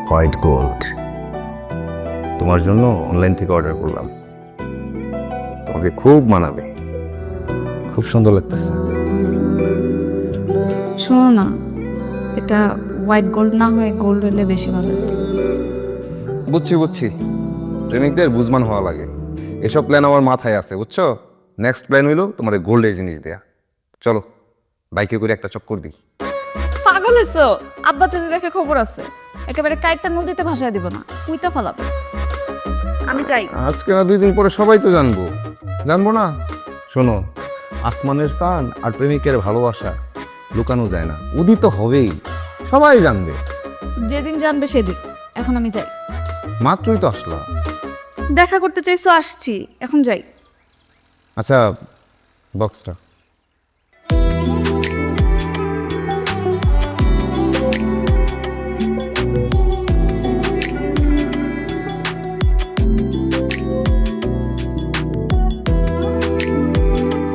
White gold তোমার জন্য online থেকে অর্ডার করলাম। তোমাকে খুব মানাবে, খুব সুন্দর লাগতেছে। শোনো না, এটা হোয়াইট গোল্ড না হয়ে গোল্ড হলে বেশি ভালো হতো। বুঝছি বুঝছি, প্রেমিকদের বুঝমান হওয়া লাগে। এসব প্ল্যান আমার মাথায় আছে, বুঝছো? নেক্সট প্ল্যান হইলো তোমার গোল্ডের জিনিস দেয়া। চলো বাইকে করে একটা চক্কর দিই। পাগল হয়েছো? আব্বা যদি দেখে খবর আছে, একেবারে কাইটটা নদীতে ভাসায় দিব না, পুইতা ফালাবে। আমি যাই। আজকে না 2 দিন পরে সবাই তো জানবো, জানবো না? শোনো, আসমানের সান আর প্রেমিকের ভালোবাসা লুকানো যায় না, উদিত হবেই, সবাই জানবে। যেদিন জানবে সেদিন। এখন আমি যাই। মাত্রই তো আসলা। দেখা করতে চাইছো, আসছি, এখন যাই। আচ্ছা, বক্সটা